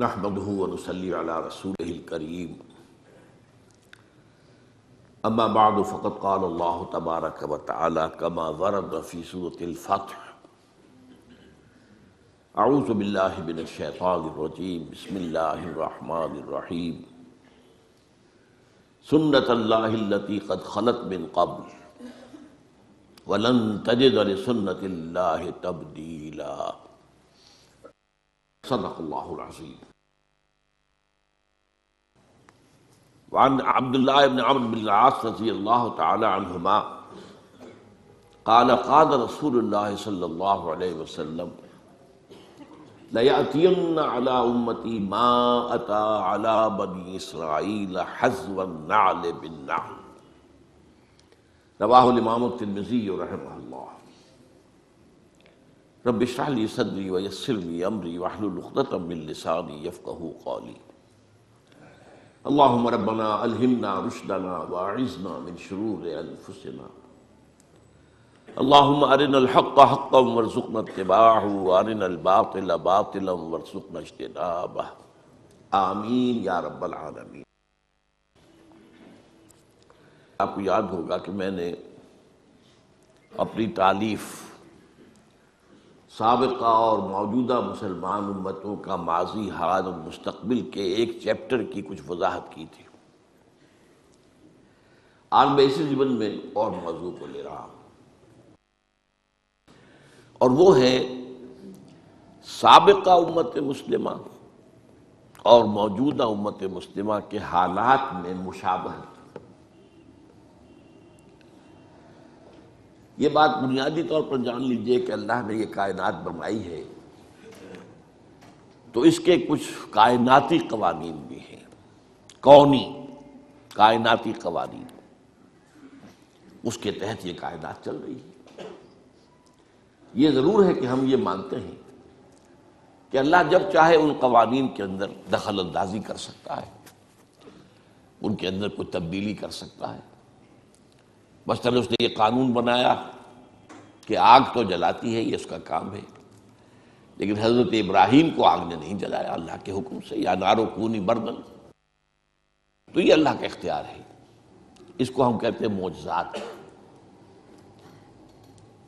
نحمده ونصلي على رسوله الكريم اما بعد فقد قال الله تبارك وتعالى كما ورد في سورة الفتح اعوذ بالله من الشيطان الرجيم بسم الله الرحمن الرحيم سنة الله التي قد خلت من قبل ولن تجد لسنة الله تبديلا صدق اللہ العظیم۔ وعن عبد الله بن عمرو بن العاص رضی اللہ تعالی عنہما قال قال رسول اللہ صلی اللہ علیہ وسلم لَيَأْتِيَنَّ عَلَىٰ أُمَّتِي مَا أَتَىٰ عَلَىٰ بَنِي إِسْرَائِيلَ حَذْوَ النَّعْلِ بِالنَّعْلِ، رواہ الامام الترمذی رحمہ اللہ۔ رب اشرح لي صدری ویسر لي امری واحلل عقدۃ من لسانی یفقہوا قولی۔ اللہم ربنا الہمنا رشدنا واعذنا من شرور انفسنا، اللہم ارنا الحق حقا وارزقنا اتباعہ وارنا الباطل باطلا وارزقنا اجتنابہ، آمین یا رب العالمین۔ آپ کو یاد ہوگا کہ میں نے اپنی تالیف سابقہ اور موجودہ مسلمان امتوں کا ماضی، حال اور مستقبل کے ایک چیپٹر کی کچھ وضاحت کی تھی۔ آج میں اسی ضمن میں اور موضوع کو لے رہا ہوں، اور وہ ہے سابقہ امت مسلمہ اور موجودہ امت مسلمہ کے حالات میں مشابہت۔ یہ بات بنیادی طور پر جان لیجئے کہ اللہ نے یہ کائنات بنائی ہے تو اس کے کچھ کائناتی قوانین بھی ہیں، کونی کائناتی قوانین، اس کے تحت یہ کائنات چل رہی ہے۔ یہ ضرور ہے کہ ہم یہ مانتے ہیں کہ اللہ جب چاہے ان قوانین کے اندر دخل اندازی کر سکتا ہے، ان کے اندر کوئی تبدیلی کر سکتا ہے۔ مثلاً اس نے یہ قانون بنایا کہ آگ تو جلاتی ہے، یہ اس کا کام ہے، لیکن حضرت ابراہیم کو آگ نے نہیں جلایا اللہ کے حکم سے، یا نارو کونی بردن، تو یہ اللہ کا اختیار ہے۔ اس کو ہم کہتے ہیں معجزات۔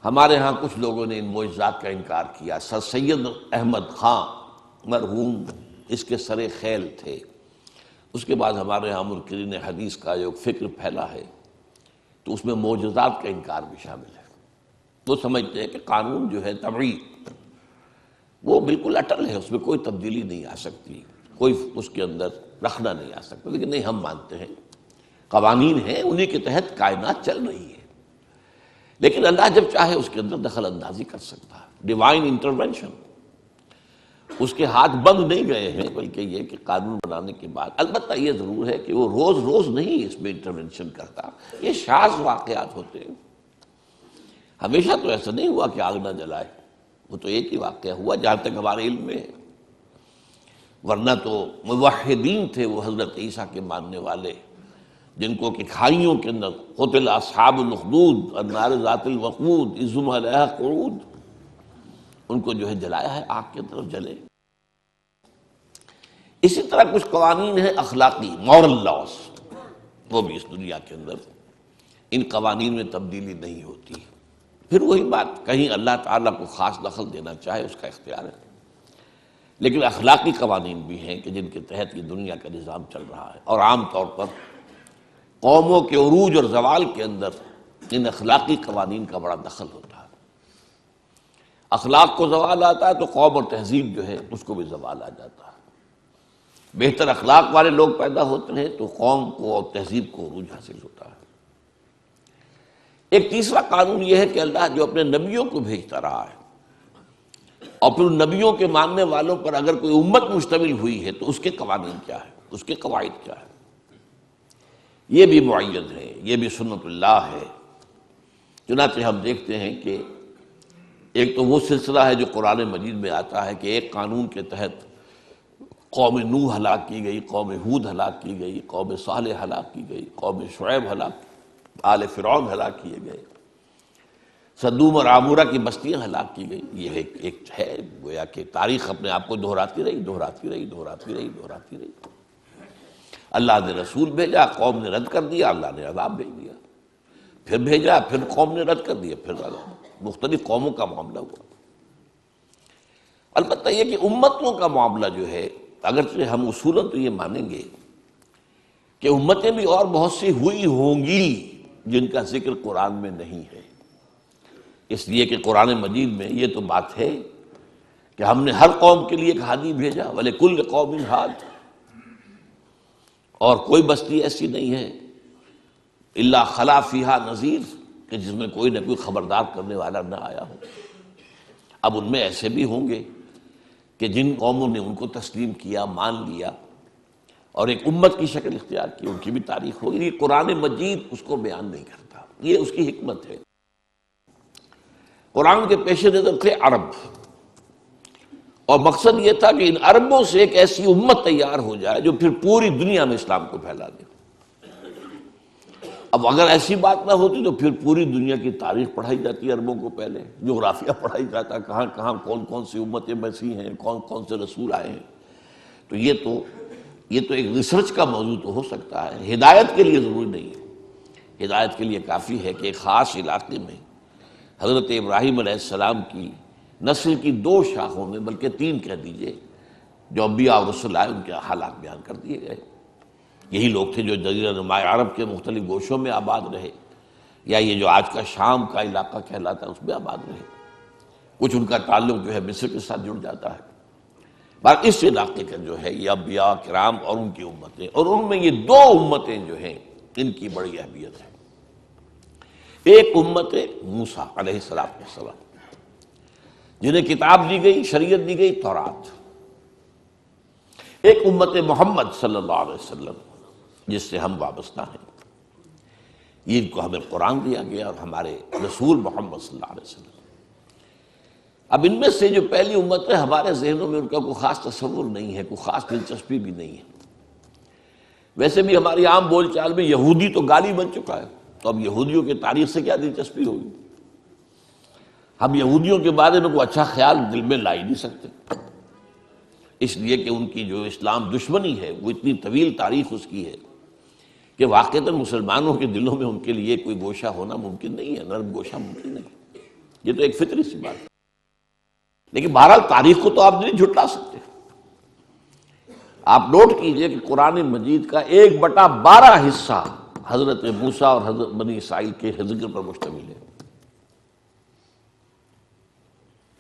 ہمارے ہاں کچھ لوگوں نے ان معجزات کا انکار کیا۔ سر سید احمد خان مرحوم اس کے سر خیل تھے۔ اس کے بعد ہمارے ہاں منکرین حدیث کا جو فکر پھیلا ہے تو اس میں معجزات کا انکار بھی شامل ہے۔ وہ سمجھتے ہیں کہ قانون جو ہے طبعی وہ بالکل اٹل ہے، اس میں کوئی تبدیلی نہیں آ سکتی، کوئی اس کے اندر رکھنا نہیں آ سکتا، لیکن نہیں، ہم مانتے ہیں قوانین ہیں، انہی کے تحت کائنات چل رہی ہے، لیکن اللہ جب چاہے اس کے اندر دخل اندازی کر سکتا ہے، ڈیوائن انٹرونشن۔ اس کے ہاتھ بند نہیں گئے ہیں، بلکہ یہ کہ قانون بنانے کے بعد البتہ یہ ضرور ہے کہ وہ روز روز نہیں اس میں انٹرونشن کرتا، یہ شاذ واقعات ہوتے ہیں۔ ہمیشہ تو ایسا نہیں ہوا کہ آگ نہ جلائے، وہ تو ایک ہی واقعہ ہوا جہاں تک ہمارے علم میں ہے، ورنہ تو موحدین تھے وہ حضرت عیسیٰ کے ماننے والے، جن کو کہ کھائیوں کے اندر قتل اصحاب الاخدود النار ذات الوقود اذ ہم علیہا قعود، ان کو جو ہے جلایا ہے، آگ کی طرف جلے۔ اسی طرح کچھ قوانین ہیں اخلاقی، مورل لاز، وہ بھی اس دنیا کے اندر ان قوانین میں تبدیلی نہیں ہوتی۔ پھر وہی بات، کہیں اللہ تعالیٰ کو خاص دخل دینا چاہے اس کا اختیار ہے، لیکن اخلاقی قوانین بھی ہیں کہ جن کے تحت یہ دنیا کا نظام چل رہا ہے، اور عام طور پر قوموں کے عروج اور زوال کے اندر ان اخلاقی قوانین کا بڑا دخل ہوتا ہے۔ اخلاق کو زوال آتا ہے تو قوم اور تہذیب جو ہے اس کو بھی زوال آ جاتا ہے۔ بہتر اخلاق والے لوگ پیدا ہوتے ہیں تو قوم کو اور تہذیب کو عروج حاصل ہوتا ہے۔ ایک تیسرا قانون یہ ہے کہ اللہ جو اپنے نبیوں کو بھیجتا رہا ہے، اور پھر نبیوں کے ماننے والوں پر اگر کوئی امت مشتمل ہوئی ہے تو اس کے قوانین کیا ہے، اس کے قواعد کیا ہے، یہ بھی معید ہے، یہ بھی سنت اللہ ہے۔ چنانچہ ہم دیکھتے ہیں کہ ایک تو وہ سلسلہ ہے جو قرآن مجید میں آتا ہے کہ ایک قانون کے تحت قوم نوح ہلاک کی گئی، قوم ہود ہلاک کی گئی، قوم صالح ہلاک کی گئی، قوم شعیب ہلاک، آل فرعون ہلاک کیے گئے۔ صدوم اور عامورہ کی بستیاں ہلاک کی گئی. یہ ایک ہے گویا کہ تاریخ اپنے آپ کو دہراتی رہی. اللہ نے رسول بھیجا، قوم نے رد کر دیا، اللہ نے عذاب بھیج دیا. پھر بھیجا، پھر قوم نے رد کر دیا، پھر عذاب. مختلف قوموں کا معاملہ ہوا. البتہ یہ کہ امتوں کا معاملہ جو ہے، اگرچہ ہم اصولاً تو یہ مانیں گے کہ امتیں بھی اور بہت سی ہوئی ہوں گی جن کا ذکر قرآن میں نہیں ہے، اس لیے کہ قرآن مجید میں یہ تو بات ہے کہ ہم نے ہر قوم کے لیے ایک ہادی بھیجا، وَلِكُلِّ قَوْمٍ ہاد، اور کوئی بستی ایسی نہیں ہے الا خلا فیہا نذیر کہ جس میں کوئی نہ کوئی خبردار کرنے والا نہ آیا ہو. اب ان میں ایسے بھی ہوں گے کہ جن قوموں نے ان کو تسلیم کیا، مان لیا اور ایک امت کی شکل اختیار کی، ان کی بھی تاریخ ہوگی. یہ قرآن مجید اس کو بیان نہیں کرتا، یہ اس کی حکمت ہے. قرآن کے پیش نظر تھے عرب، اور مقصد یہ تھا کہ ان عربوں سے ایک ایسی امت تیار ہو جائے جو پھر پوری دنیا میں اسلام کو پھیلا دے. اب اگر ایسی بات نہ ہوتی تو پھر پوری دنیا کی تاریخ پڑھائی جاتی عربوں کو، پہلے جغرافیہ پڑھائی جاتا، کہاں کہاں کون کون سی امتیں بسی ہیں، کون کون سے رسول آئے ہیں. تو یہ تو ایک ریسرچ کا موضوع تو ہو سکتا ہے، ہدایت کے لیے ضروری نہیں ہے. ہدایت کے لیے کافی ہے کہ ایک خاص علاقے میں حضرت ابراہیم علیہ السلام کی نسل کی 2 شاخوں میں، بلکہ 3 کہہ دیجئے، جو انبیاء اور رسول آئے ان کے حالات بیان کر دیے گئے. یہی لوگ تھے جو جزیرہ نما عرب کے مختلف گوشوں میں آباد رہے، یا یہ جو آج کا شام کا علاقہ کہلاتا ہے اس میں آباد رہے. کچھ ان کا تعلق جو ہے مصر کے ساتھ جڑ جاتا ہے. باقی اس علاقے کا جو ہے یہ انبیاء کرام اور ان کی امتیں، اور ان میں یہ 2 امتیں جو ہیں ان کی بڑی اہمیت ہے. ایک امت موسیٰ علیہ السلام جنہیں کتاب دی گئی، شریعت دی گئی، تورات. ایک امت محمد صلی اللہ علیہ وسلم جس سے ہم وابستہ ہیں، ان کو ہمیں قرآن دیا گیا اور ہمارے رسول محمد صلی اللہ علیہ وسلم. اب ان میں سے جو پہلی امت ہے، ہمارے ذہنوں میں ان کا کوئی خاص تصور نہیں ہے، کوئی خاص دلچسپی بھی نہیں ہے. ویسے بھی ہماری عام بول چال میں یہودی تو گالی بن چکا ہے، تو اب یہودیوں کی تاریخ سے کیا دلچسپی ہوگی؟ ہم یہودیوں کے بارے میں کوئی اچھا خیال دل میں لا ہی نہیں سکتے، اس لیے کہ ان کی جو اسلام دشمنی ہے وہ اتنی طویل تاریخ اس کی ہے کہ واقعتاً مسلمانوں کے دلوں میں ان کے لیے کوئی گوشہ ہونا ممکن نہیں ہے، نرم گوشہ ممکن نہیں. یہ تو ایک فطری سی بات ہے. لیکن بہرحال تاریخ کو تو آپ نہیں جھٹلا سکتے. آپ نوٹ کیجئے کہ قرآن مجید کا 1/12 حصہ حضرت موسیٰ اور حضرت بنی اسرائیل کے ذکر پر مشتمل ہے.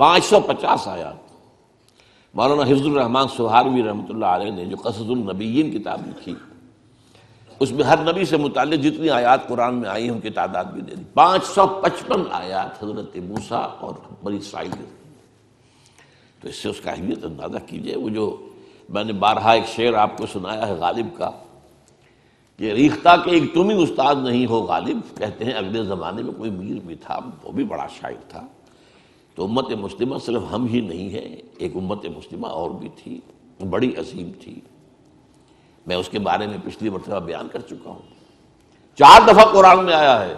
550 آیات. مولانا حفظ الرحمن سہاروی رحمۃ اللہ علیہ نے جو قصص النبیین کتاب لکھی، اس میں ہر نبی سے متعلق جتنی آیات قرآن میں آئی ہیں ان کی تعداد بھی دے دی. 555 آیات حضرت موسیٰ اور بنی اسرائیل کی. تو اس سے اس کا اہمیت اندازہ کیجئے. وہ جو میں نے بارہا ایک شعر آپ کو سنایا ہے غالب کا کہ ریختہ کے ایک تم ہی استاد نہیں ہو غالب، کہتے ہیں اگلے زمانے میں کوئی میر بھی تھا، وہ بھی بڑا شاعر تھا. تو امت مسلمہ صرف ہم ہی نہیں ہے، ایک امت مسلمہ اور بھی تھی، بڑی عظیم تھی. میں اس کے بارے میں پچھلی مرتبہ بیان کر چکا ہوں. 4 دفعہ قرآن میں آیا ہے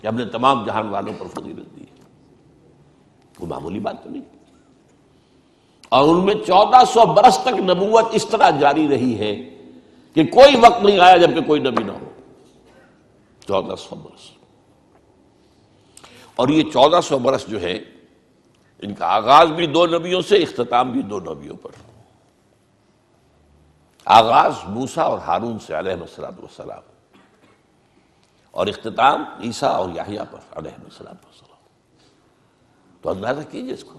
کہ ہم نے تمام جہان والوں پر فضیلت دی. کوئی معمولی بات تو نہیں. اور ان میں 1400 برس تک نبوت اس طرح جاری رہی ہے کہ کوئی وقت نہیں آیا جب کہ کوئی نبی نہ ہو. 1400 برس. اور یہ 1400 برس جو ہے ان کا آغاز بھی 2 نبیوں سے، اختتام بھی 2 نبیوں پر. آغاز موسیٰ اور ہارون سے علیہ السلام، اور اختتام عیسیٰ اور یحییٰ پر علیہ السلام. تو اندازہ کیجئے اس کو.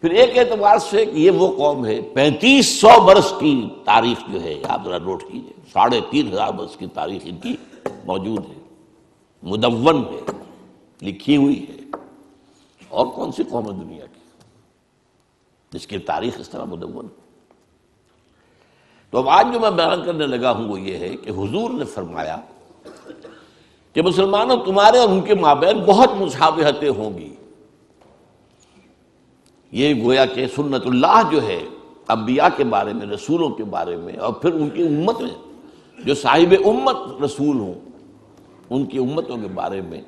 پھر ایک اعتبار سے کہ یہ وہ قوم ہے 3500 برس کی تاریخ جو ہے، آپ ذرا نوٹ کیجئے، 3500 برس کی تاریخ ان کی موجود ہے، مدون ہے، لکھی ہوئی ہے. اور کون سی قوم ہے دنیا کی جس کی تاریخ اس طرح مدون؟ تو اب آج جو میں بیان کرنے لگا ہوں وہ یہ ہے کہ حضور نے فرمایا کہ مسلمانوں تمہارے اور ان کے مابین بہت مشابہتیں ہوں گی. یہ گویا کہ سنت اللہ جو ہے انبیاء کے بارے میں، رسولوں کے بارے میں، اور پھر ان کی امت میں جو صاحب امت رسول ہوں ان کی امتوں کے بارے میں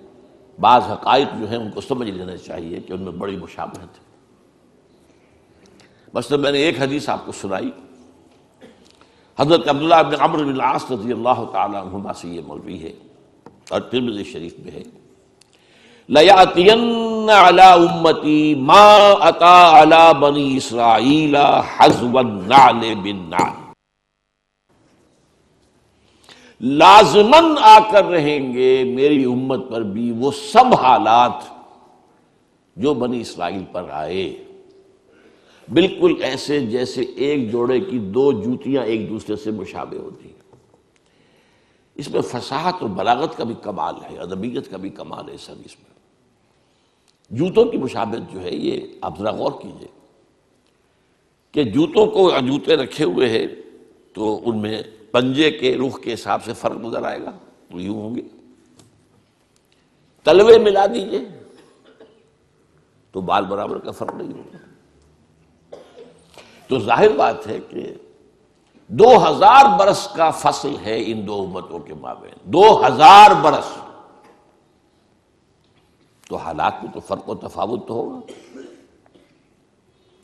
بعض حقائق جو ہیں ان کو سمجھ لینا چاہیے کہ ان میں بڑی مشابہت ہے۔ مثلا میں نے ایک حدیث آپ کو سنائی، حضرت عبداللہ بن عمرو بن العاص رضی اللہ تعالی عنہما سے یہ مروی ہے اور ترمذی شریف میں ہے، لَيَأْتِيَنَّ عَلَىٰ أُمَّتِي مَا أَتَىٰ عَلَىٰ بَنِي إِسْرَائِيلَ حَذْوَ النَّعْلِ بِالنَّعْلِ، لازماً آ کر رہیں گے میری امت پر بھی وہ سب حالات جو بنی اسرائیل پر آئے، بالکل ایسے جیسے ایک جوڑے کی دو جوتیاں ایک دوسرے سے مشابہ ہوتی ہیں۔ اس میں فصاحت اور بلاغت کا بھی کمال ہے، ادبیت کا بھی کمال ہے اس حدیث میں۔ جوتوں کی مشابہت جو ہے یہ آپ ذرا غور کیجئے کہ جوتوں کو جوتے رکھے ہوئے ہیں تو ان میں پنجے کے رخ کے حساب سے فرق نظر آئے گا، تو یوں ہوں گے۔ تلوے ملا دیجئے تو بال برابر کا فرق نہیں ہوگا۔ تو ظاہر بات ہے کہ 2000 برس کا فصل ہے ان دو امتوں کے مابین، 2000 برس، تو حالات میں تو فرق و تفاوت تو ہوگا۔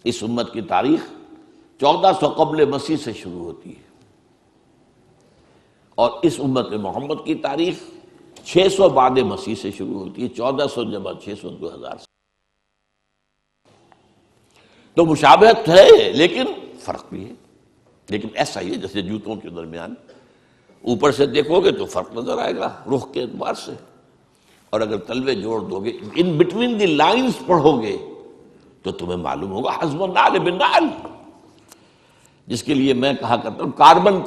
اس امت کی تاریخ 1400 قبل مسیح سے شروع ہوتی ہے اور اس امت محمد کی تاریخ 600 بعد مسیح سے شروع ہوتی ہے، 1400 جمع 600 2000 سے۔ تو مشابہت ہے لیکن فرق بھی ہے، لیکن ایسا ہی ہے جیسے جوتوں کے درمیان اوپر سے دیکھو گے تو فرق نظر آئے گا رخ کے اعتبار سے، اور اگر تلوے جوڑ دو گے، ان بٹوین دی لائنز پڑھو گے تو تمہیں معلوم ہوگا حذف النعل بالنعل، جس کے لیے میں کہا کرتا ہوں کاربن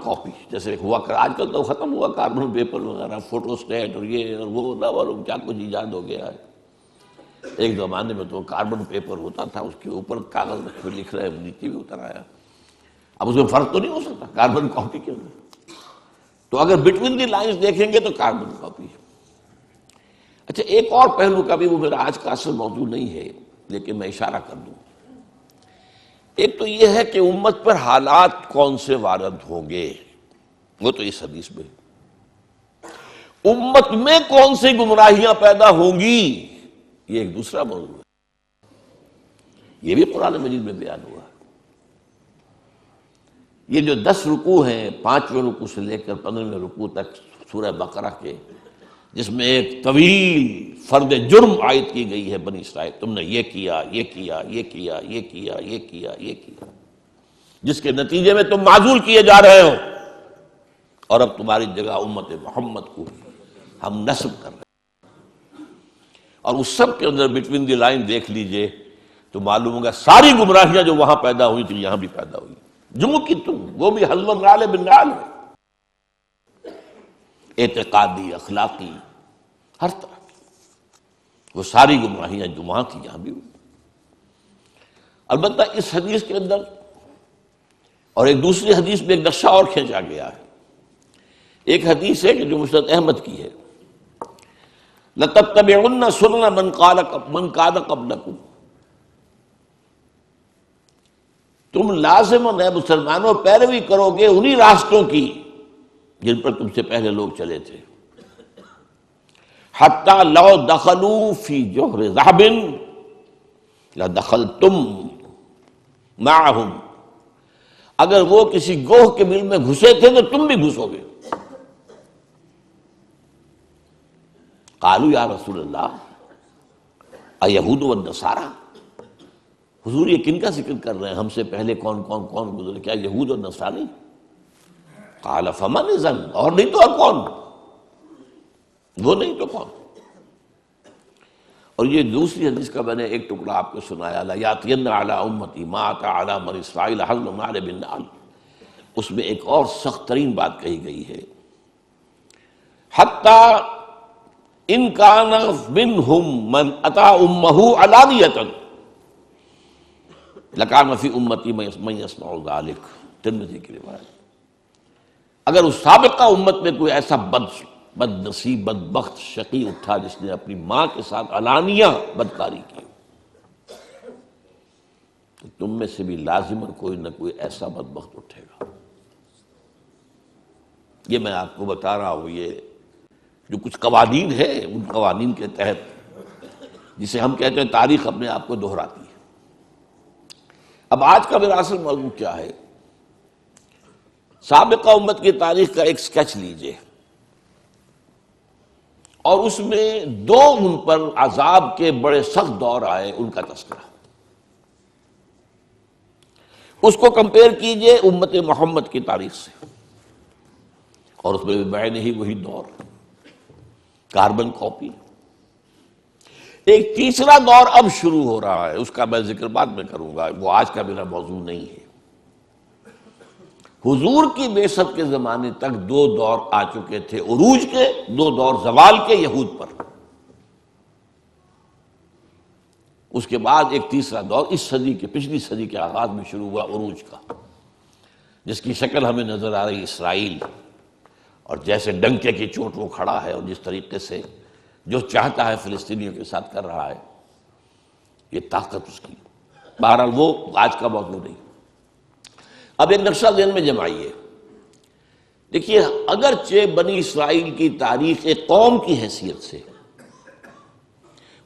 کاپی جیسے ہوا کر، آج کل تو ختم ہوا کاربن پیپر وغیرہ، فوٹو اسٹیٹ اور یہ اور وہ نہ معلوم کیا کچھ ایجاد ہو گیا ہے۔ ایک زمانے میں تو کاربن پیپر ہوتا تھا، اس کے اوپر کاغذ رکھ کے لکھ رہے ہیں، نیچے بھی اتر آیا، اب اس میں فرق تو نہیں ہو سکتا کاربن کاپی کے اندر۔ تو اگر بٹوین دی لائنز دیکھیں گے تو کاربن کاپی۔ اچھا ایک اور پہلو کا بھی، وہ میرا آج کا اصل موضوع نہیں ہے لیکن میں اشارہ کر دوں۔ ایک تو یہ ہے کہ امت پر حالات کون سے وارد ہوں گے، وہ تو اس حدیث میں، امت میں کون سی گمراہیاں پیدا ہوں گی یہ ایک دوسرا موضوع ہے، یہ بھی قرآن مجید میں بیان ہوا ہے۔ یہ جو 10 رکوع ہیں، 5ویں رکوع سے لے کر 15ویں رکوع تک سورہ بقرہ کے، جس میں ایک طویل فرد جرم عائد کی گئی ہے بنی اسرائیل، تم نے یہ کیا، یہ کیا، یہ کیا، یہ کیا، یہ کیا، یہ کیا، جس کے نتیجے میں تم معزول کیے جا رہے ہو، اور اب تمہاری جگہ امت محمد کو ہم نصب کر رہے ہیں۔ اور اس سب کے اندر بٹوین دی لائن دیکھ لیجئے تو معلوم ہوگا ساری گمراہیاں جو وہاں پیدا ہوئی تھی یہاں بھی پیدا ہوئی، جو کہ تم، وہ بھی حذف النعل بالنعل ہے، اعتقادی، اخلاقی، ہر طرح کی وہ ساری گمراہیاں جو وہاں تھی یہاں بھی ہوئی۔ البتہ اس حدیث کے اندر اور ایک دوسری حدیث میں ایک نقشہ اور کھینچا گیا ہے۔ ایک حدیث ہے کہ جو مسند احمد کی ہے، لَتَتَّبِعُنَّ سُنَنَ مَنْ كَانَ قَبْلَكُمْ، تم لازم اے مسلمانوں پیروی کرو گے انہی راستوں کی جن پر تم سے پہلے لوگ چلے تھے، حَتَّى لَوْ دَخَلُوا فِي جُحْرِ ذَهَبٍ لَدَخَلْتُمْ مَعَهُمْ، اگر وہ کسی گوہ کے بل میں گھسے تھے تو تم بھی گھسو گے۔ قالوا یا رسول اللہ ایہود والنصارى، حضور یہ کن کا ذکر کر رہے ہیں، ہم سے پہلے کون گزرے، کیا یہود اور نصرانی؟ قال فمن اذن، اور نہیں تو اور کون، وہ نہیں تو کون؟ اور یہ دوسری حدیث کا میں نے ایک ٹکڑا آپ کو سنایا، لَيَأْتِيَنَّ عَلَىٰ أُمَّتِي مَا أَتَىٰ عَلَىٰ بَنِي إِسْرَائِيلَ حَذْوَ النَّعْلِ بِالنَّعْلِ، اس میں ایک اور سخت ترین بات کہی گئی ہے، حَتَّىٰ إِن كَانَ مِنْهُمْ مَنْ أَتَىٰ أُمَّهُ عَلَانِيَةً لَكَانَ فِي أُمَّتِي مَن يَصْنَعُ ذَلِكَ، ترمذی کی روایت۔ اگر اس سابقہ امت میں کوئی ایسا بد نصیب، بدبخت، شقی اٹھا جس نے اپنی ماں کے ساتھ علانیہ بدکاری کی، تو تم میں سے بھی لازماً کوئی نہ کوئی ایسا بدبخت اٹھے گا۔ یہ میں آپ کو بتا رہا ہوں، یہ جو کچھ قوانین ہیں، ان قوانین کے تحت، جسے ہم کہتے ہیں تاریخ اپنے آپ کو دہراتی ہے۔ اب آج کا میرا اصل موضوع کیا ہے؟ سابقہ امت کی تاریخ کا ایک سکیچ لیجئے، اور اس میں دو ان پر عذاب کے بڑے سخت دور آئے، ان کا تذکرہ، اس کو کمپیئر کیجئے امت محمد کی تاریخ سے، اور اس میں بھی بعین ہی وہی دور، کاربن کاپی۔ ایک تیسرا دور اب شروع ہو رہا ہے، اس کا میں ذکر بعد میں کروں گا، وہ آج کا میرا موضوع نہیں ہے۔ حضور کی بعثت کے زمانے تک دو دور آ چکے تھے عروج کے، دو دور زوال کے یہود پر۔ اس کے بعد ایک تیسرا دور اس صدی کے، پچھلی صدی کے آغاز میں شروع ہوا عروج کا، جس کی شکل ہمیں نظر آ رہی اسرائیل، اور جیسے ڈنکے کی چوٹ وہ کھڑا ہے، اور جس طریقے سے جو چاہتا ہے فلسطینیوں کے ساتھ کر رہا ہے، یہ طاقت اس کی۔ بہرحال وہ آج کا موضوع نہیں۔ اب ایک نقشہ ذہن میں جمائیے، دیکھیے، اگرچہ بنی اسرائیل کی تاریخ ایک قوم کی حیثیت سے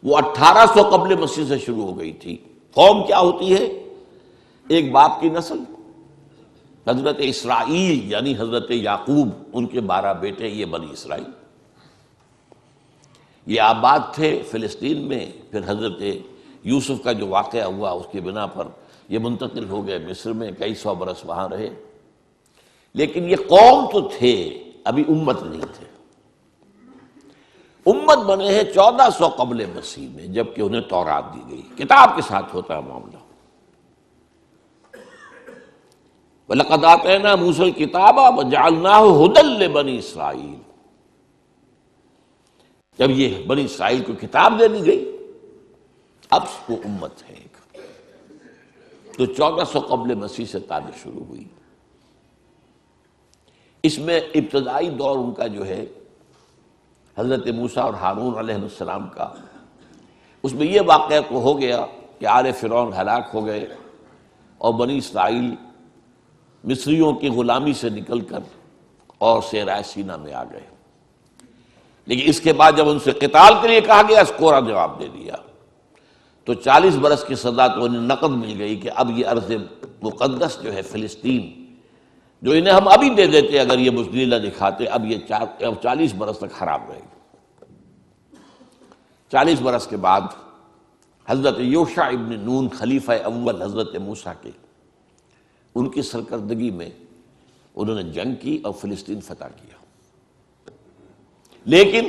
وہ 1800 قبل مسیح سے شروع ہو گئی تھی۔ قوم کیا ہوتی ہے؟ ایک باپ کی نسل، حضرت اسرائیل یعنی حضرت یعقوب، ان کے 12 بیٹے، یہ بنی اسرائیل۔ یہ آباد تھے فلسطین میں، پھر حضرت یوسف کا جو واقعہ ہوا اس کی بنا پر یہ منتقل ہو گئے مصر میں، کئی سو برس وہاں رہے، لیکن یہ قوم تو تھے، ابھی امت نہیں تھے۔ امت بنے ہیں 1400 قبل مسیح میں، جبکہ انہیں تورات دی گئی، کتاب کے ساتھ ہوتا ہے معاملہ۔ وَلَقَدْ آتَيْنَا مُوسَى الْكِتَابَ وَجَعَلْنَاهُ هُدًى لِبَنِي اسرائیل۔ جب یہ بنی اسرائیل کو کتاب دے دی گئی، اب وہ امت ہے ایک، تو 1400 قبل مسیح سے تاریخ شروع ہوئی۔ اس میں ابتدائی دور ان کا جو ہے حضرت موسیٰ اور ہارون علیہ السلام کا، اس میں یہ واقعہ تو ہو گیا کہ آل فرعون ہلاک ہو گئے، اور بنی اسرائیل مصریوں کی غلامی سے نکل کر اور صحرائے سینا میں آ گئے۔ لیکن اس کے بعد جب ان سے قتال کے لیے کہا گیا، اس کوڑا جواب دے دیا، تو 40 برس کی سزا تو انہیں نقد مل گئی کہ اب یہ ارض مقدس جو ہے فلسطین، جو انہیں ہم ابھی دے دیتے اگر یہ بزدلی نہ دکھاتے، اب یہ 40 برس تک خراب رہے گی۔ 40 برس کے بعد حضرت یوشع ابن نون، خلیفہ اول حضرت موسیٰ کے، ان کی سرکردگی میں انہوں نے جنگ کی اور فلسطین فتح کیا۔ لیکن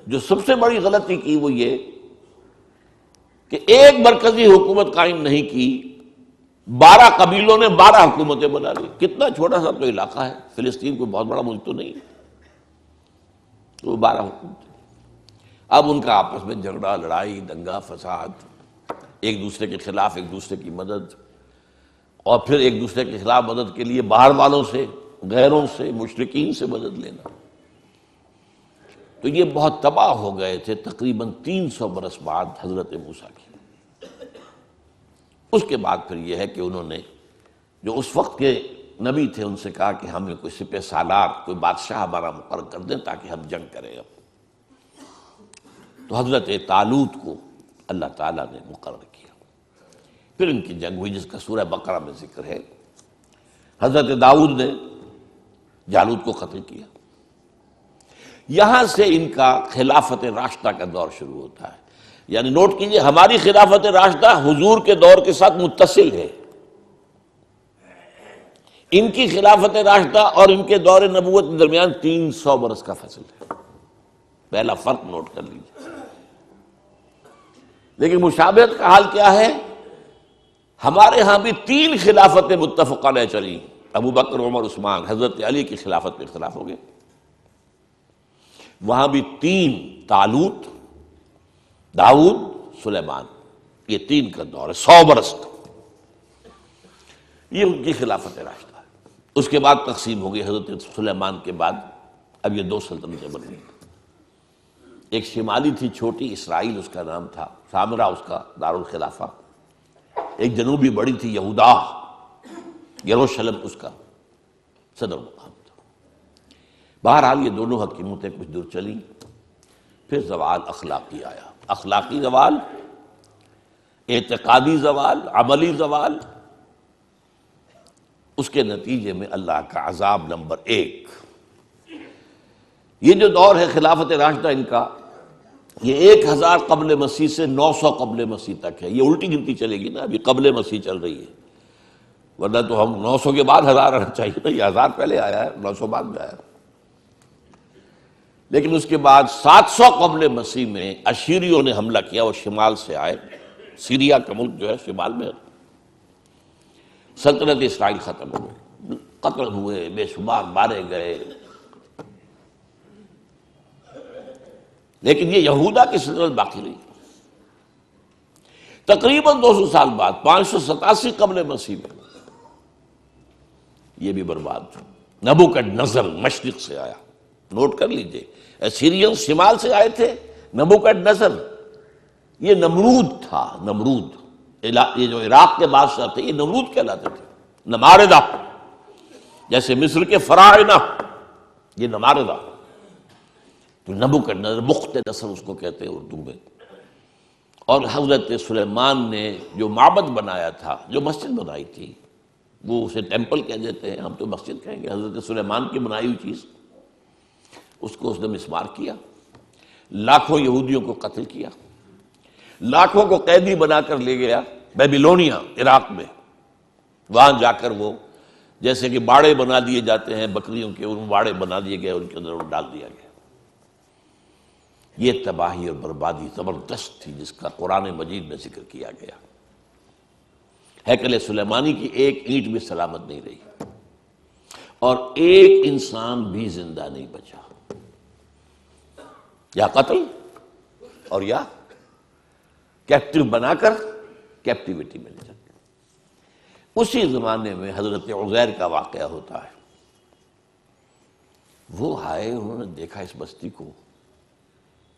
جو سب سے بڑی غلطی کی وہ یہ کہ ایک مرکزی حکومت قائم نہیں کی، 12 قبیلوں نے 12 حکومتیں بنا لی۔ کتنا چھوٹا سا تو علاقہ ہے، فلسطین کوئی بہت بڑا ملک تو نہیں ہے، تو 12 حکومتیں۔ اب ان کا آپس میں جھگڑا، لڑائی، دنگا فساد، ایک دوسرے کے خلاف ایک دوسرے کی مدد، اور پھر ایک دوسرے کے خلاف مدد کے لیے باہر والوں سے، غیروں سے، مشرکین سے مدد لینا۔ تو یہ بہت تباہ ہو گئے تھے تقریباً 300 برس بعد حضرت موسیٰ کی۔ اس کے بعد پھر یہ ہے کہ انہوں نے جو اس وقت کے نبی تھے ان سے کہا کہ ہمیں کوئی سپہ سالار، کوئی بادشاہ ہمارا مقرر کر دیں تاکہ ہم جنگ کریں۔ اب تو حضرت طالوت کو اللہ تعالیٰ نے مقرر کیا، پھر ان کی جنگ ہوئی جس کا سورہ بقرہ میں ذکر ہے۔ حضرت داؤد نے جالوت کو قتل کیا۔ یہاں سے ان کا خلافت راشدہ کا دور شروع ہوتا ہے۔ یعنی نوٹ کیجئے، ہماری خلافت راشدہ حضور کے دور کے ساتھ متصل ہے، ان کی خلافت راشدہ اور ان کے دور نبوت کے درمیان 300 برس کا فاصل ہے۔ پہلا فرق نوٹ کر لیجیے۔ لیکن مشابہت کا حال کیا ہے؟ ہمارے ہاں بھی 3 خلافتیں متفق علیہ چلی، ابو بکر، عمر، عثمان۔ حضرت علی کی خلافت پہ اختلاف ہو گئے، وہاں بھی 3، طالوت، داؤد، سلیمان، یہ 3 کا دور ہے، 100 برس کا، یہ ان کی خلافت راشدہ ہے۔ اس کے بعد تقسیم ہو گئی، حضرت سلیمان کے بعد اب یہ 2 سلطنتیں بن گئی۔ ایک شمالی تھی چھوٹی، اسرائیل اس کا نام تھا، سامرا اس کا دارالخلافہ۔ ایک جنوبی بڑی تھی، یہودا، یروشلم اس کا صدر مقام تھا۔ بہرحال یہ دونوں حکیمتیں کچھ دور چلیں، پھر زوال اخلاقی آیا، اخلاقی زوال، اعتقادی زوال، عملی زوال۔ اس کے نتیجے میں اللہ کا عذاب نمبر 1۔ یہ جو دور ہے خلافت راشدہ ان کا، یہ 1000 قبل مسیح سے 900 قبل مسیح تک ہے۔ یہ الٹی گنتی چلے گی نا، ابھی قبل مسیح چل رہی ہے، ورنہ تو ہم 900 کے بعد 1000 آنا چاہیے نا، یہ 1000 پہلے آیا ہے، 900 بعد میں آیا۔ لیکن اس کے بعد 700 قبل مسیح میں اشیریوں نے حملہ کیا، وہ شمال سے آئے، سیریا کا ملک جو ہے شمال میں، سلطنت اسرائیل ختم ہو گئی، قتل ہوئے، بے شمار مارے گئے۔ لیکن یہ یہودا کی سلطنت باقی رہی۔ تقریباً 200 سال بعد 587 قبل مسیح میں یہ بھی برباد ہو۔ نبوکڈنضر مشرق سے آیا، نوٹ کر لیجئے، اسیرین شمال سے آئے تھے، نبوکڈنضر یہ نمرود تھا، نمرود، یہ جو عراق کے بادشاہ تھے یہ نمرود کہلاتے تھے، نماردہ، جیسے مصر کے فراعنہ یہ نماردہ، تو نبوکڈنضر، بخت نصر اس کو کہتے ہیں اردو میں۔ اور حضرت سلیمان نے جو معبد بنایا تھا، جو مسجد بنائی تھی، وہ اسے ٹیمپل کہہ دیتے ہیں، ہم تو مسجد کہیں گے، حضرت سلیمان کی بنائی ہوئی چیز، اس کو اس نے مسمار کیا، لاکھوں یہودیوں کو قتل کیا، لاکھوں کو قیدی بنا کر لے گیا بیبیلونیا، عراق میں۔ وہاں جا کر وہ جیسے کہ باڑے بنا دیے جاتے ہیں بکریوں کے، ان باڑے بنا دیے گئے، ان کے اندر ڈال دیا گیا۔ یہ تباہی اور بربادی زبردست تھی جس کا قرآن مجید میں ذکر کیا گیا۔ ہیکل سلیمانی کی ایک اینٹ بھی سلامت نہیں رہی، اور ایک انسان بھی زندہ نہیں بچا، یا قتل اور یا کیپٹیو بنا کر کیپٹیوٹی میں لے جاتے۔ اسی زمانے میں حضرت عزیر کا واقعہ ہوتا ہے۔ وہ آئے، انہوں نے دیکھا اس بستی کو،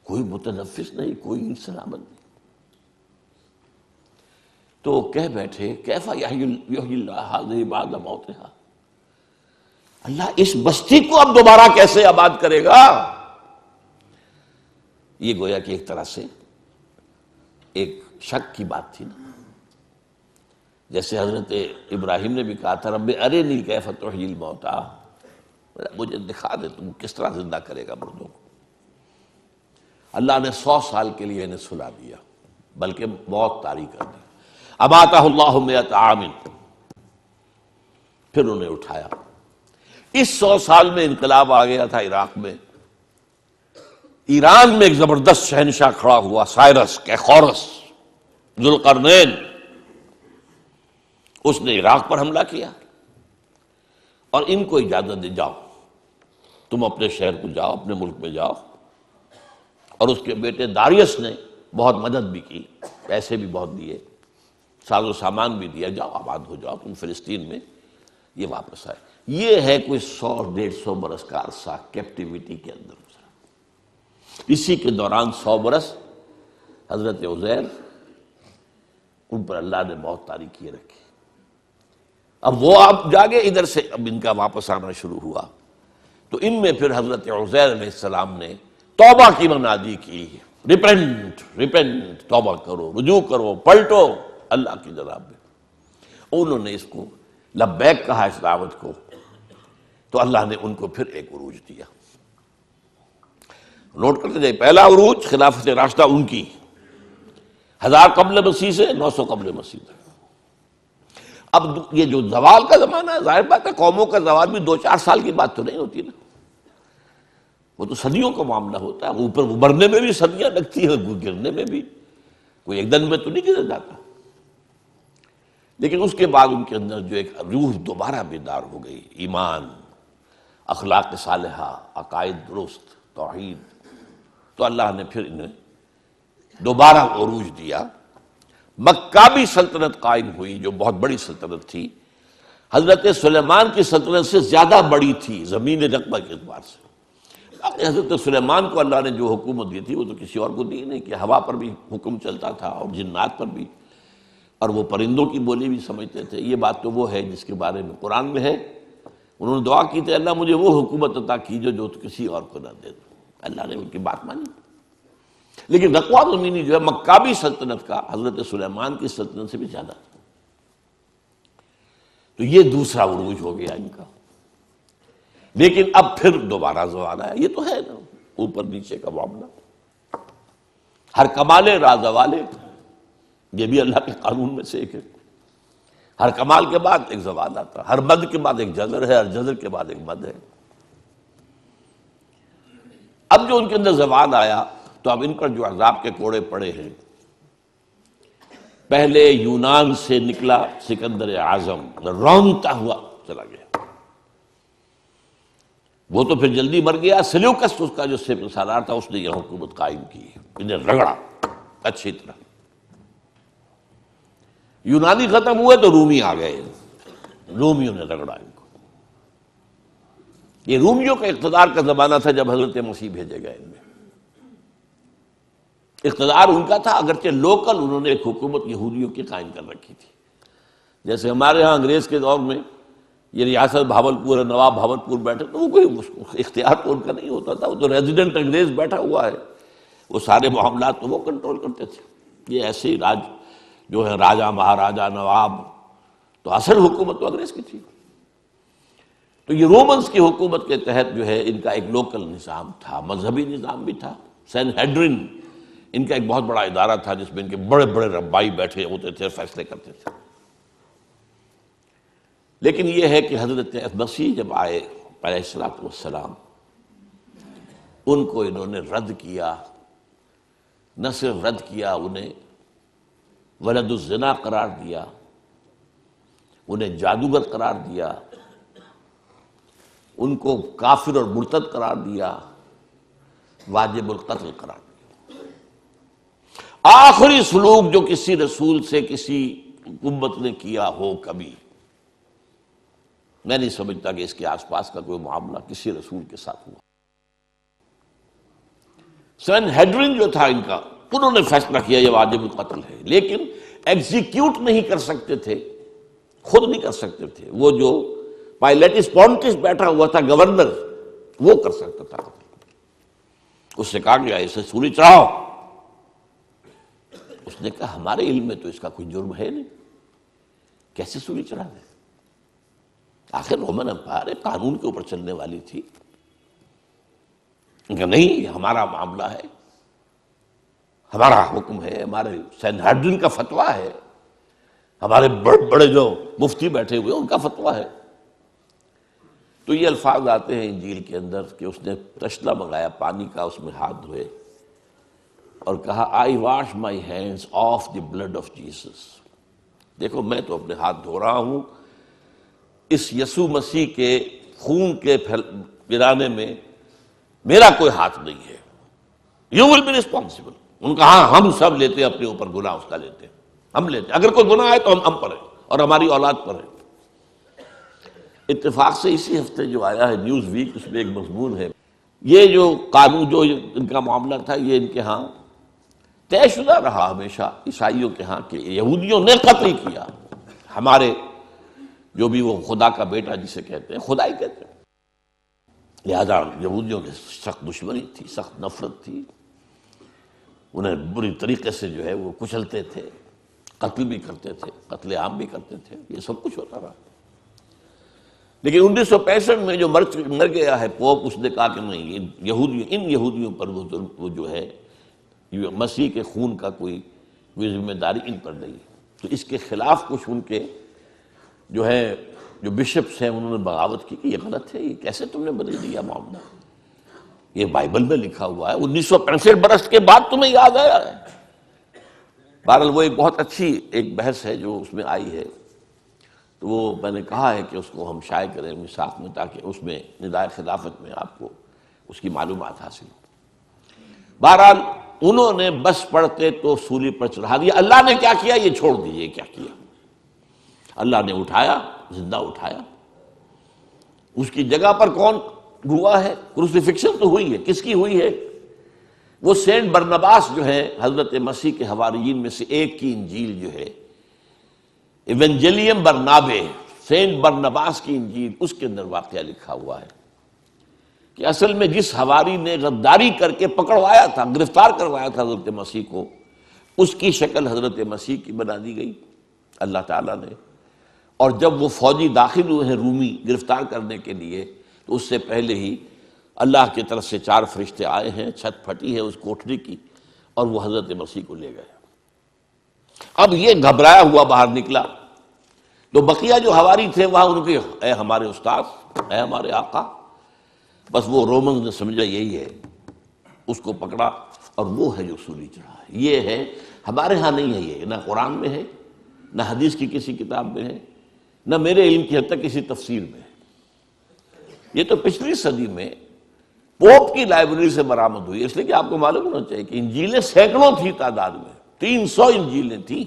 کوئی متنفس نہیں، کوئی سلامت نہیں، تو کہہ بیٹھے کیف یحیی اللہ ھذہ بعد موتھا، اللہ اس بستی کو اب دوبارہ کیسے آباد کرے گا؟ یہ گویا کہ ایک طرح سے ایک شک کی بات تھی نا، جیسے حضرت ابراہیم نے بھی کہا تھا رب ارنی کیف تحیی الموتیٰ، مجھے دکھا دے تم کس طرح زندہ کرے گا مردوں کو۔ اللہ نے 100 سال کے لیے انہیں سلا دیا، بلکہ موت طاری کر دی۔ اماتہ اللہ 100 عام، پھر انہیں اٹھایا۔ اس 100 سال میں انقلاب آ گیا تھا عراق میں، ایران میں ایک زبردست شہنشاہ کھڑا ہوا، سائرس کیخورس ذوالقرنین، اس نے عراق پر حملہ کیا اور ان کو اجازت دے جاؤ تم اپنے شہر کو جاؤ، اپنے ملک میں جاؤ۔ اور اس کے بیٹے داریس نے بہت مدد بھی کی، پیسے بھی بہت دیے، ساز و سامان بھی دیا، جاؤ آباد ہو جاؤ تم فلسطین میں۔ یہ واپس آئے۔ یہ ہے کوئی 100-150 برس کا عرصہ کیپٹیوٹی کے اندر گزرا۔ اسی کے دوران 100 برس حضرت عزیر، ان پر اللہ نے موت طاری کیے رکھی۔ اب وہ آپ جاگے ادھر سے، اب ان کا واپس آنا شروع ہوا، تو ان میں پھر حضرت عزیر علیہ السلام نے توبہ کی منادی کی، ریپینٹ ریپینٹ، توبہ کرو، رجوع کرو، پلٹو اللہ کی جناب میں۔ انہوں نے اس کو لبیک کہا، اس دعوت کو، تو اللہ نے ان کو پھر ایک عروج دیا۔ نوٹ کرتے جائے، پہلا عروج خلافت راشدہ ان کی، 1000 قبل مسیح سے 900 قبل مسیح تک۔ اب یہ جو زوال کا زمانہ ہے، ظاہر بات ہے قوموں کا زوال بھی 2-4 سال کی بات تو نہیں ہوتی نا، وہ تو صدیوں کا معاملہ ہوتا ہے، اوپر ابھرنے میں بھی صدیاں لگتی ہیں، گرنے میں بھی کوئی ایک دن میں تو نہیں گر جاتا۔ لیکن اس کے بعد ان کے اندر جو ایک روح دوبارہ بیدار ہو گئی، ایمان، اخلاق صالحہ، عقائد درست، توحید، تو اللہ نے پھر انہیں دوبارہ عروج دیا۔ مکابی سلطنت قائم ہوئی، جو بہت بڑی سلطنت تھی، حضرت سلیمان کی سلطنت سے زیادہ بڑی تھی زمین رقبہ کے اعتبار سے۔ حضرت سلیمان کو اللہ نے جو حکومت دی تھی وہ تو کسی اور کو دی نہیں، کہ ہوا پر بھی حکم چلتا تھا اور جنات پر بھی، اور وہ پرندوں کی بولی بھی سمجھتے تھے۔ یہ بات تو وہ ہے جس کے بارے میں قرآن میں ہے، انہوں نے دعا کی تھی اللہ مجھے وہ حکومت عطا کیجو جو کسی اور کو نہ دے دو، اللہ نے ان کی بات مانی۔ لیکن رقوہ زمینی جو ہے مکابی سلطنت کا حضرت سلیمان کی سلطنت سے بھی زیادہ تھا۔ تو یہ دوسرا عروج ہو گیا ان کا۔ لیکن اب پھر دوبارہ زوال آیا، یہ تو ہے نا اوپر نیچے کا معاملہ، ہر کمال راز والے، یہ بھی اللہ کے قانون میں سے ایک ہے۔ ہر کمال کے بعد ایک زوال آتا، ہر مد کے بعد ایک جزر ہے، ہر جزر کے بعد ایک مد ہے۔ اب جو ان کے اندر زوال آیا تو اب ان پر جو عذاب کے کوڑے پڑے ہیں، پہلے یونان سے نکلا سکندر اعظم، رونتا ہوا چلا گیا، وہ تو پھر جلدی مر گیا۔ سلیوکس اس کا جو سالار تھا اس نے یہ حکومت قائم کی، انہیں رگڑا اچھی طرح۔ یونانی ختم ہوئے تو رومی آ گئے، رومیوں نے رگڑا ان کو۔ یہ رومیوں کا اقتدار کا زمانہ تھا جب حضرت مسیح بھیجے گئے ان میں۔ اقتدار ان کا تھا، اگرچہ لوکل انہوں نے ایک حکومت یہودیوں کی قائم کر رکھی تھی۔ جیسے ہمارے ہاں انگریز کے دور میں یہ ریاست بھاولپور ہے، نواب بھاولپور بیٹھے، تو وہ کوئی اختیار تو ان کا نہیں ہوتا تھا، وہ تو ریزیڈنٹ انگریز بیٹھا ہوا ہے، وہ سارے معاملات تو وہ کنٹرول کرتے تھے۔ یہ ایسے ہی راج جو ہے راجا مہاراجا نواب، تو اصل حکومت تو انگریز کی تھی۔ تو یہ رومنز کی حکومت کے تحت جو ہے ان کا ایک لوکل نظام تھا، مذہبی نظام بھی تھا۔ سین ہیڈرن ان کا ایک بہت بڑا ادارہ تھا جس میں ان کے بڑے بڑے ربائی بیٹھے ہوتے تھے، فیصلے کرتے تھے۔ لیکن یہ ہے کہ حضرت مسیح جب آئے علیہ الصلوۃ والسلام، ان کو انہوں نے رد کیا، نہ صرف رد کیا، انہیں ولد الزنا قرار دیا، انہیں جادوگر قرار دیا، ان کو کافر اور مرتد قرار دیا، واجب القتل قرار دیا۔ آخری سلوک جو کسی رسول سے کسی امت نے کیا ہو کبھی، میں نہیں سمجھتا کہ اس کے آس پاس کا کوئی معاملہ کسی رسول کے ساتھ ہوا۔ سین ہیڈرن جو تھا ان کا، انہوں نے فیصلہ کیا یہ واجب القتل ہے، لیکن ایگزیکیوٹ نہیں کر سکتے تھے، خود نہیں کر سکتے تھے۔ وہ جو پائلیٹس پونٹس بیٹھا ہوا تھا گورنر، وہ کر سکتا تھا۔ اس سے کہا گیا اسے سولی چڑھاؤ، اس نے کہا ہمارے علم میں تو اس کا کوئی جرم ہے نہیں، کیسے سولی چڑھا دیں؟ آخر رومن امپائر قانون کے اوپر چلنے والی تھی۔ کہ نہیں، یہ ہمارا معاملہ ہے، ہمارا حکم ہے، ہمارے سین ہیڈرن کا فتویٰ ہے، ہمارے بڑے بڑے جو مفتی بیٹھے ہوئے ان کا فتویٰ ہے۔ تو یہ الفاظ آتے ہیں انجیل کے اندر کہ اس نے تشلا منگایا پانی کا، اس میں ہاتھ دھوئے اور کہا I wash my hands of the blood of Jesus. دیکھو میں تو اپنے ہاتھ دھو رہا ہوں، اس یسوع مسیح کے خون کے پلانے میں میرا کوئی ہاتھ نہیں ہے۔ You will be responsible. ان کا ہاں ہم سب لیتے ہیں اپنے اوپر گناہ، اس کا لیتے ہیں، ہم لیتے ہیں، اگر کوئی گناہ ہے تو ہم پر ہے اور ہماری اولاد پر ہے۔ اتفاق سے اسی ہفتے جو آیا ہے نیوز ویک، اس میں ایک مضمون ہے، یہ جو قانون جو ان کا معاملہ تھا یہ ان کے ہاں طے شدہ رہا ہمیشہ عیسائیوں کے ہاں کہ یہودیوں نے قتل کیا ہمارے جو بھی وہ خدا کا بیٹا جسے کہتے ہیں، خدا ہی کہتے ہیں۔ لہذا یہودیوں کی سخت دشمنی تھی، سخت نفرت تھی، انہیں بری طریقے سے جو ہے وہ کچلتے تھے، قتل بھی کرتے تھے، قتل عام بھی کرتے تھے، یہ سب کچھ ہوتا رہا۔ لیکن 1965 میں جو مر گیا ہے پوپ، اس نے کہا کہ نہیں، ان یہودیوں پر وہ جو ہے مسیح کے خون کا کوئی ذمہ داری ان پر نہیں ہے۔ تو اس کے خلاف کچھ ان کے جو ہے جو بشپس ہیں انہوں نے بغاوت کی کہ یہ غلط ہے، یہ کیسے تم نے بدل دیا معاملہ، یہ بائبل میں لکھا ہوا ہے، 1965 برس کے بعد تمہیں یاد آیا ہے۔ بہرحال وہ ایک بہت اچھی ایک بحث ہے جو اس میں آئی ہے، تو وہ میں نے کہا ہے کہ اس کو ہم شائع کریں میثاق میں، تاکہ اس میں ندائے خلافت میں آپ کو اس کی معلومات حاصل ہو۔ بہرحال انہوں نے بس پڑھتے تو سولی پر چڑھا دیا۔ اللہ نے کیا کیا یہ چھوڑ دیجیے، کیا کیا اللہ نے؟ اٹھایا، زندہ اٹھایا۔ اس کی جگہ پر کون ہوا ہے؟ کروسیفکشن تو ہوئی ہے، کس کی ہوئی ہے؟ وہ سینٹ برنباس جو ہے حضرت مسیح کے حواریین میں سے ایک کی انجیل جو ہے ایونجیلیم برنابے، سینٹ برنباس کی انجیل، اس کے اندر واقعہ لکھا ہوا ہے کہ اصل میں جس حواری نے غداری کر کے پکڑوایا تھا، گرفتار کروایا تھا حضرت مسیح کو، اس کی شکل حضرت مسیح کی بنا دی گئی اللہ تعالیٰ نے۔ اور جب وہ فوجی داخل ہوئے ہیں رومی گرفتار کرنے کے لیے، تو اس سے پہلے ہی اللہ کی طرف سے 4 فرشتے آئے ہیں، چھت پھٹی ہے اس کوٹھری کی، اور وہ حضرت مسیح کو لے گئے۔ اب یہ گھبرایا ہوا باہر نکلا، تو بقیہ جو حواری تھے وہاں ان کے، اے ہمارے استاد، اے ہمارے آقا، بس وہ رومنز نے سمجھا یہی ہے، اس کو پکڑا اور وہ ہے جو سولی چڑھا ہے۔ یہ ہے، ہمارے ہاں نہیں ہے، یہ نہ قرآن میں ہے، نہ حدیث کی کسی کتاب میں ہے، نہ میرے علم کی حد تک کسی تفسیر میں ہے۔ یہ تو پچھلی صدی میں پوپ کی لائبریری سے برآمد ہوئی، اس لیے کہ آپ کو معلوم ہونا چاہیے کہ انجیلیں سینکڑوں تھی تعداد میں، 300 انجیلیں تھیں،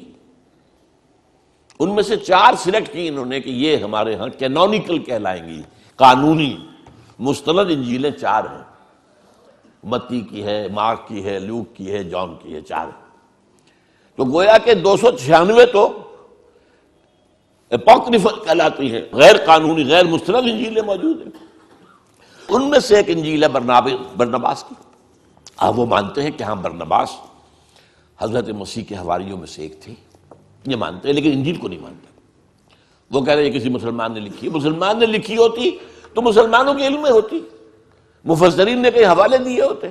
ان میں سے 4 سلیکٹ کی انہوں نے کہ یہ ہمارے ہاں کینونیکل کہلائیں گی، قانونی مستند انجیلیں 4 ہیں، متی کی ہے، مارک کی ہے، لوک کی ہے، جان کی ہے، 4 ہیں۔ تو گویا کہ 296 تو اپوکریفل کہلاتی ہیں، غیر قانونی، غیر مستند انجیلیں موجود ہیں۔ ان میں سے ایک انجیل ہے برنباس کی۔ اب وہ مانتے ہیں کہ ہاں برنباس حضرت مسیح کے حواریوں میں سے ایک تھے، یہ مانتے ہیں، لیکن انجیل کو نہیں مانتے۔ وہ کہہ رہے ہیں کسی مسلمان نے لکھی، مسلمان نے لکھی ہوتی تو مسلمانوں کے علم میں ہوتی، مفسرین نے کئی حوالے دیے ہوتے۔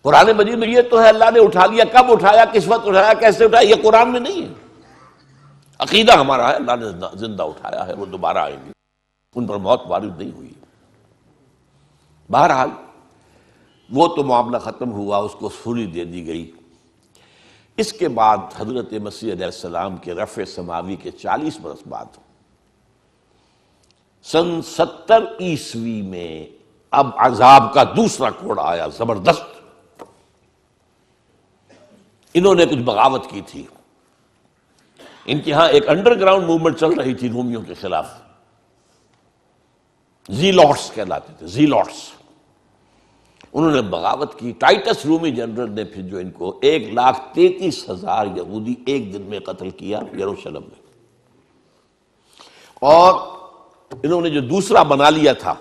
قرآن مجید میں یہ تو ہے اللہ نے اٹھا لیا، کب اٹھایا، کس وقت اٹھایا، کیسے اٹھایا، یہ قرآن میں نہیں ہے۔ عقیدہ ہمارا ہے اللہ نے زندہ اٹھایا ہے، وہ دوبارہ آئیں گے، ان پر موت وارد نہیں ہوئی۔ بہرحال وہ تو معاملہ ختم ہوا، اس کو سولی دے دی گئی۔ اس کے بعد حضرت مسیح علیہ السلام کے رفع سماوی کے 40 برس بعد سن 70 عیسوی میں اب عذاب کا دوسرا کوڑ آیا زبردست۔ انہوں نے کچھ بغاوت کی تھی، ان کے ہاں ایک انڈر گراؤنڈ موومنٹ چل رہی تھی رومیوں کے خلاف، زیلوٹس کہلاتے تھے، زیلوٹس۔ انہوں نے بغاوت کی۔ ٹائٹس رومی جنرل نے پھر جو ان کو 1,33,000 یہودی ایک دن میں قتل کیا یروشلم میں، اور انہوں نے جو دوسرا بنا لیا تھا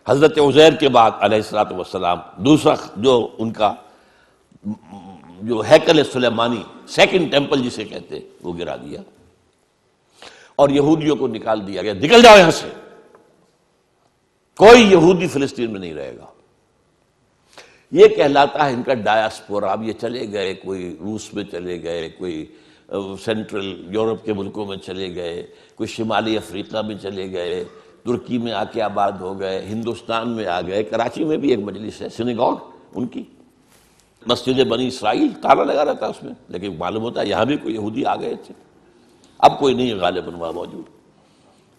حضرت عزیر کے بعد علیہ الصلوۃ والسلام، دوسرا جو ان کا جو ہیکل سلیمانی، سیکنڈ ٹیمپل جسے کہتے، وہ گرا دیا اور یہودیوں کو نکال دیا گیا، نکل جاؤ یہاں سے، کوئی یہودی فلسطین میں نہیں رہے گا۔ یہ کہلاتا ہے ان کا ڈایاسپورا۔ اب یہ چلے گئے، کوئی روس میں چلے گئے، کوئی سینٹرل یورپ کے ملکوں میں چلے گئے، کوئی شمالی افریقہ میں چلے گئے، ترکی میں آ کے آباد ہو گئے، ہندوستان میں آ گئے، کراچی میں بھی ایک مجلس ہے سینیگوگ ان کی، مسجد بنی اسرائیل، تالا لگا رہتا ہے اس میں، لیکن معلوم ہوتا ہے یہاں بھی کوئی یہودی آ گئے تھے، اب کوئی نہیں ہے غالباً وہاں موجود۔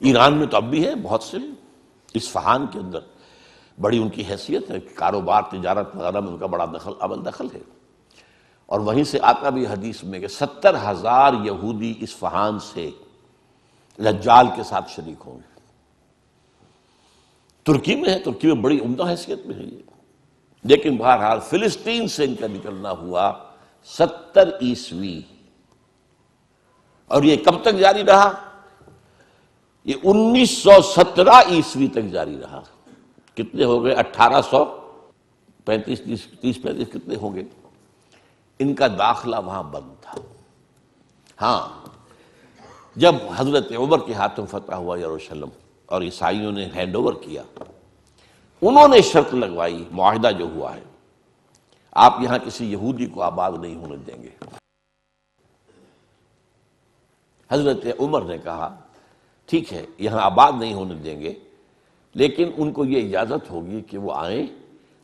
ایران میں تو اب بھی ہے بہت سے، اصفہان کے اندر بڑی ان کی حیثیت ہے، کاروبار تجارت وغیرہ میں ان کا بڑا دخل ہے، اور وہیں سے آتا بھی حدیث میں کہ 70,000 یہودی اصفہان سے دجال کے ساتھ شریک ہوں گے۔ ترکی میں ہے، ترکی میں بڑی عمدہ حیثیت میں ہے یہ، لیکن بہرحال فلسطین سے ان کا نکلنا ہوا 70 عیسوی، اور یہ کب تک جاری رہا؟ یہ 1917 عیسوی تک جاری رہا۔ کتنے ہو گئے؟ 1835، 30-35 کتنے ہوں گے؟ ان کا داخلہ وہاں بند تھا۔ ہاں، جب حضرت عمر کے ہاتھوں فتح ہوا یروشلم اور عیسائیوں نے ہینڈ اوور کیا، انہوں نے شرط لگوائی، معاہدہ جو ہوا ہے، آپ یہاں کسی یہودی کو آباد نہیں ہونے دیں گے۔ حضرت عمر نے کہا ٹھیک ہے، یہاں آباد نہیں ہونے دیں گے، لیکن ان کو یہ اجازت ہوگی کہ وہ آئیں،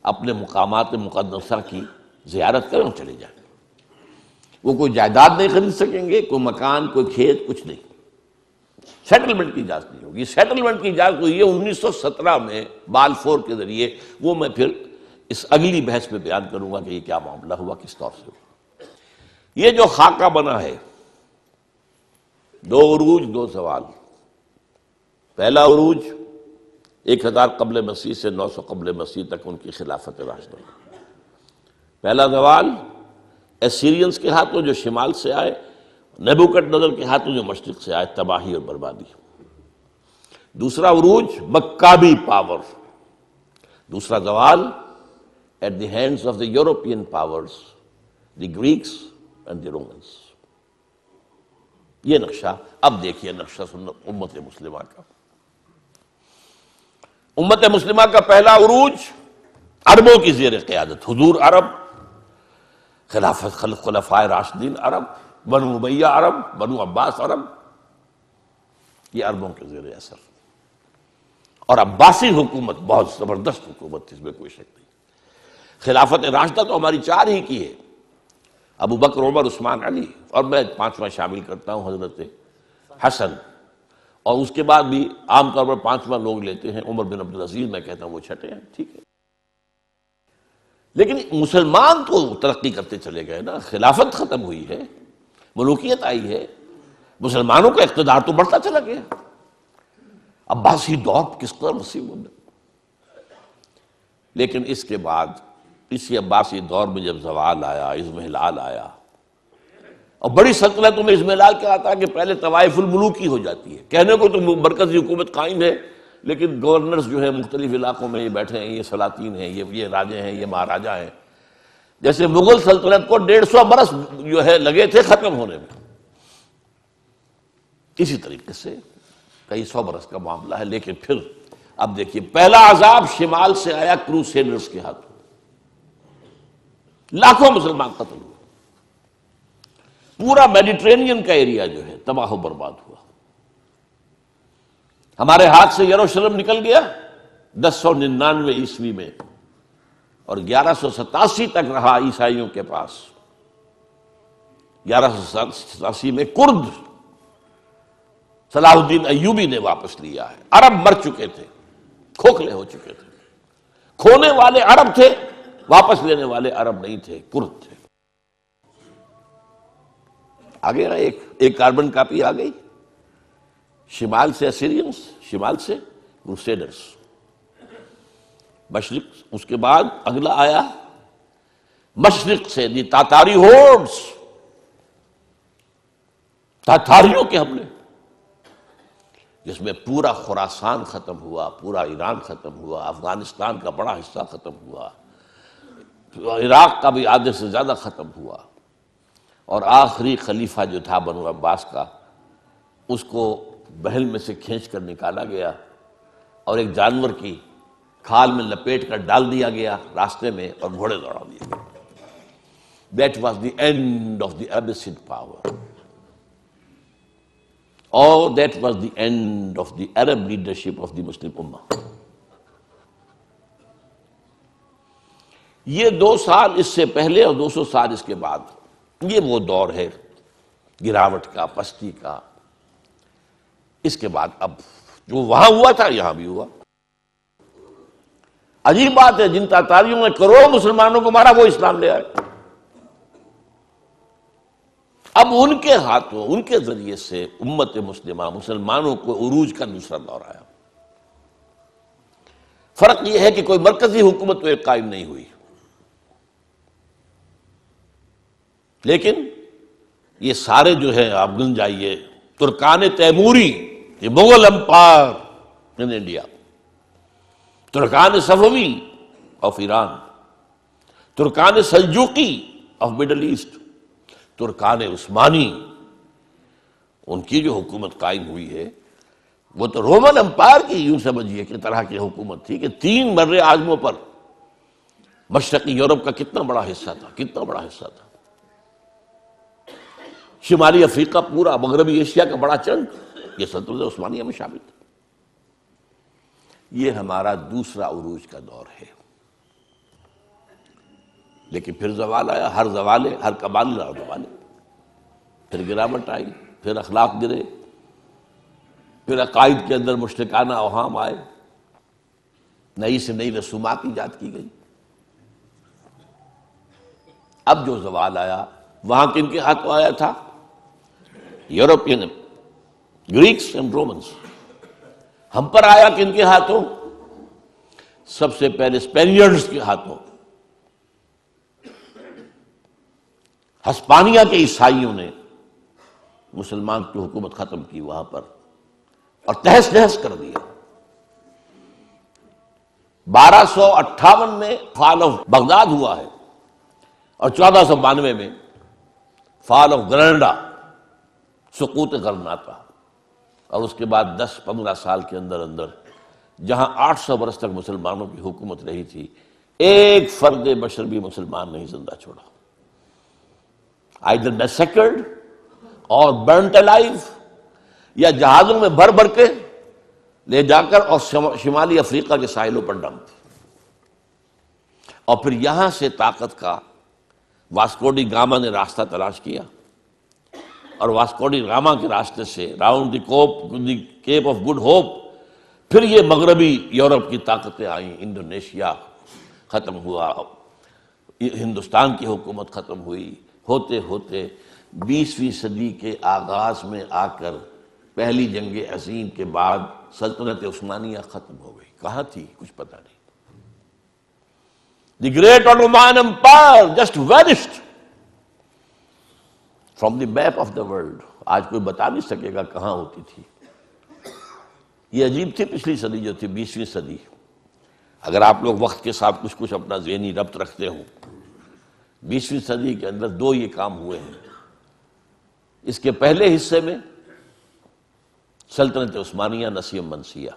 اپنے مقامات مقدسہ کی زیارت کریں اور چلے جائیں۔ وہ کوئی جائیداد نہیں خرید سکیں گے، کوئی مکان، کوئی کھیت، کچھ نہیں۔ سیٹلمنٹ کی اجازت نہیں ہوگی۔ سیٹلمنٹ کی اجازت ہوئی ہے 1917 میں بالفور کے ذریعے، وہ میں پھر اس اگلی بحث میں بیان کروں گا کہ یہ کیا معاملہ ہوا، کس طور سے ہوا۔ یہ جو خاکہ بنا ہے، 2 عروج 2 زوال۔ پہلا عروج 1000 قبل مسیح سے 900 قبل مسیح تک ان کی خلافت راشدہ۔ پہلا زوال ایسیرینز کے ہاتھوں جو شمال سے آئے، نیبوکڈ نظر کے ہاتھوں جو مشرق سے آئے، تباہی اور بربادی۔ دوسرا عروج مکابی پاور، دوسرا زوال at the hands of the European powers, the Greeks and the Romans. یہ نقشہ، اب دیکھیے نقشہ امت مسلمہ کا۔ امت مسلمہ کا پہلا عروج عربوں کی زیر قیادت، حضور عرب، خلافت خلفائے راشدین عرب، بنو امیہ عرب، بنو عباس عرب، یہ عربوں کے زیر اثر۔ اور عباسی حکومت بہت زبردست حکومت تھی، اس میں کوئی شک نہیں۔ خلافت راشدہ تو ہماری چار ہی کی ہے، ابو بکر، عمر، عثمان، علی، اور میں پانچواں شامل کرتا ہوں حضرت حسن، اور اس کے بعد بھی عام طور پر پانچواں لوگ لیتے ہیں عمر بن عبدالعزیز، میں کہتا ہوں وہ چھٹے ہیں، ٹھیک ہے۔ لیکن مسلمان تو ترقی کرتے چلے گئے نا، خلافت ختم ہوئی ہے، ملوکیت آئی ہے، مسلمانوں کا اقتدار تو بڑھتا چلا گیا۔ عباسی دور کس قدر وسیع ہونا، لیکن اس کے بعد اسی عباسی دور میں جب زوال آیا، اضمحلال آیا، اور بڑی سلطنتوں میں اضمحلال کیا آتا ہے کہ پہلے طوائف الملوکی ہو جاتی ہے، کہنے کو تو مرکزی حکومت قائم ہے، لیکن گورنرز جو ہے مختلف علاقوں میں یہ بیٹھے ہیں، یہ سلاطین ہیں، یہ راجے ہیں، یہ مہاراجا ہیں۔ جیسے مغل سلطنت کو 150 برس جو ہے لگے تھے ختم ہونے میں، اسی طریقے سے کئی 100 برس کا معاملہ ہے۔ لیکن پھر اب دیکھیے پہلا عذاب شمال سے آیا کروسیڈرز کے ہاتھوں، لاکھوں مسلمان قتل ہوئے، پورا میڈیٹرینین کا ایریا جو ہے تباہ و برباد ہوا۔ ہمارے ہاتھ سے یروشلم نکل گیا 1099 عیسوی میں، اور 1187 تک رہا عیسائیوں کے پاس۔ 1187 میں کرد صلاح الدین ایوبی نے واپس لیا ہے۔ عرب مر چکے تھے، کھوکھلے ہو چکے تھے، کھونے والے عرب تھے، واپس لینے والے عرب نہیں تھے، کرد تھے۔ آگے ایک کاربن کاپی آ گئی، شمال سے اسیرینز، شمال سے کروسیڈرز، مشرق، اس کے بعد اگلا آیا مشرق سے دی تاتاری ہورڈز، تاتاریوں کے حملے، جس میں پورا خراسان ختم ہوا، پورا ایران ختم ہوا، افغانستان کا بڑا حصہ ختم ہوا، عراق کا بھی آدھے سے زیادہ ختم ہوا، اور آخری خلیفہ جو تھا بنو عباس کا، اس کو بحل میں سے کھینچ کر نکالا گیا اور ایک جانور کی کھال میں لپیٹ کر ڈال دیا گیا راستے میں، اور گھوڑے دوڑا دیے گئے۔ That was the end of the Abbasid power. Or that was the end of the Arab leadership of the Muslim Ummah. یہ 2 سال اس سے پہلے اور 200 سال اس کے بعد، یہ وہ دور ہے گراوٹ کا، پستی کا۔ اس کے بعد اب جو وہاں ہوا تھا یہاں بھی ہوا۔ عجیب بات ہے، جن تاتاریوں نے کروڑوں مسلمانوں کو مارا وہ اسلام لے آئے۔ اب ان کے ہاتھوں، ان کے ذریعے سے امت مسلمہ، مسلمانوں کو عروج کا دوسرا دور آیا۔ فرق یہ ہے کہ کوئی مرکزی حکومت تو ایک قائم نہیں ہوئی، لیکن یہ سارے جو ہے آپ گن جائیے، ترکان تیموری، یہ مغل امپائر ان انڈیا، ترکان صفوی آف ایران، ترکان سلجوقی آف مڈل ایسٹ، ترکان عثمانی، ان کی جو حکومت قائم ہوئی ہے وہ تو رومن امپائر کی یوں سمجھیے کہ طرح کی حکومت تھی کہ 3 بر اعظموں پر مشرقی یورپ کا کتنا بڑا حصہ تھا، کتنا بڑا حصہ تھا، شمالی افریقہ، پورا مغربی ایشیا کا بڑا چنک یہ سلطنت عثمانیہ میں شامل تھا۔ یہ ہمارا دوسرا عروج کا دور ہے۔ لیکن پھر زوال آیا، ہر زوالے، ہر کمال زوالے، پھر گراوٹ آئی، پھر اخلاق گرے، پھر عقائد کے اندر مشرکانہ اوہام آئے، نئی سے نئی رسومات ایجاد کی گئی۔ اب جو زوال آیا وہاں کن کے ہاتھوں آیا تھا؟ European, Greeks and Romans. ہم پر آیا کن کے ہاتھوں؟ سب سے پہلے اسپینیئرز کے ہاتھوں۔ ہسپانیہ کے عیسائیوں نے مسلمان کی حکومت ختم کی وہاں پر، اور تہس نہس کر دیا۔ 1258 میں فال آف بغداد ہوا ہے اور 1492 میں فال آف گرناڈا، سقوط غرناطہ، اور اس کے بعد 10-15 سال کے اندر اندر جہاں 800 برس تک مسلمانوں کی حکومت رہی تھی، ایک فرد بشر بھی مسلمان نہیں زندہ چھوڑا، either massacred اور burnt alive، یا جہازوں میں بھر بھر کے لے جا کر اور شمالی افریقہ کے ساحلوں پر ڈمپ، اور پھر یہاں سے طاقت کا واسکو ڈی گاما نے راستہ تلاش کیا، اور واسکو ڈی گاما کے راستے سے round the Cape of Good Hope پھر یہ مغربی یورپ کی طاقتیں آئیں، انڈونیشیا ختم ہوا، ہندوستان کی حکومت ختم ہوئی، ہوتے ہوتے 20ویں صدی کے آغاز میں آ کر پہلی جنگ عظیم کے بعد سلطنت عثمانیہ ختم ہو گئی۔ کہاں تھی کچھ پتہ نہیں۔ The great Ottoman Empire just vanished from the map of the world۔ آج کوئی بتا نہیں سکے گا کہاں ہوتی تھی۔ یہ عجیب تھی پچھلی صدی جو تھی 20ویں صدی۔ اگر آپ لوگ وقت کے ساتھ کچھ اپنا ذہنی ربط رکھتے ہوں، 20ویں صدی کے اندر 2 یہ کام ہوئے ہیں۔ اس کے پہلے حصے میں سلطنت عثمانیہ نسیم منسیہ،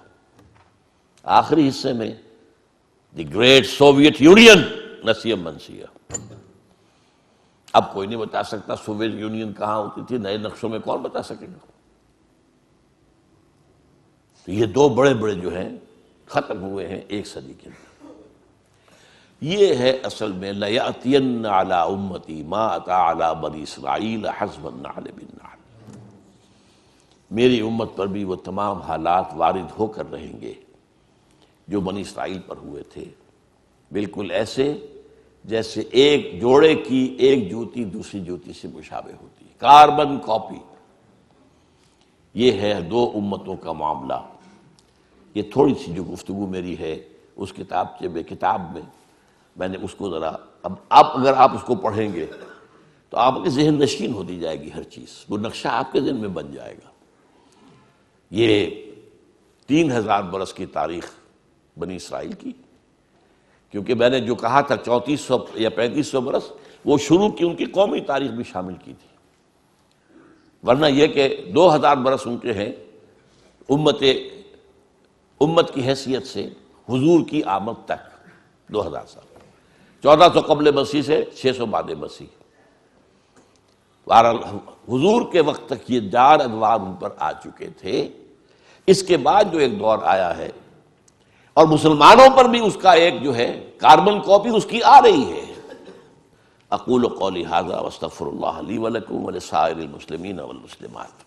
آخری حصے میں دی گریٹ سوویت یونین نسیم منسیہ۔ اب کوئی نہیں بتا سکتا سوویت یونین کہاں ہوتی تھی، نئے نقشوں میں کون بتا سکے گا؟ تو یہ 2 بڑے بڑے جو ہیں ختم ہوئے ہیں ایک صدی کے اندر۔ یہ ہے اصل میں لَيَأْتِيَنَّ عَلَىٰ أُمَّتِي مَا أَتَىٰ عَلَىٰ بَنِي إِسْرَائِيلَ حَسْبَ النَّعْلِ بِالنَّعْلِ۔ میری امت پر بھی وہ تمام حالات وارد ہو کر رہیں گے جو بنی اسرائیل پر ہوئے تھے، بالکل ایسے جیسے ایک جوڑے کی ایک جوتی دوسری جوتی سے مشابہ ہوتی ہے، کاربن کاپی۔ یہ ہے 2 امتوں کا معاملہ۔ یہ تھوڑی سی جو گفتگو میری ہے اس کتاب میں نے اس کو ذرا اب اگر آپ اس کو پڑھیں گے تو آپ کے ذہن نشین ہوتی جائے گی، ہر چیز وہ نقشہ آپ کے ذہن میں بن جائے گا۔ یہ 3000 برس کی تاریخ بنی اسرائیل کی، کیونکہ میں نے جو کہا تھا 3400 یا 3500 برس، وہ شروع کی ان کی قومی تاریخ بھی شامل کی تھی، ورنہ یہ کہ 2000 برس ان کے ہیں امت کی حیثیت سے حضور کی آمد تک، 2000 سال، 1400 قبل مسیح سے 600 بعد مسیح۔ بہرحال حضور کے وقت تک یہ 4 ادوار ان پر آ چکے تھے۔ اس کے بعد جو ایک دور آیا ہے اور مسلمانوں پر بھی اس کا ایک جو ہے کاربن کاپی اس کی آ رہی ہے۔ اقول قولی ھذا واستغفر اللہ لی ولکم ولسائر المسلمین والمسلمات۔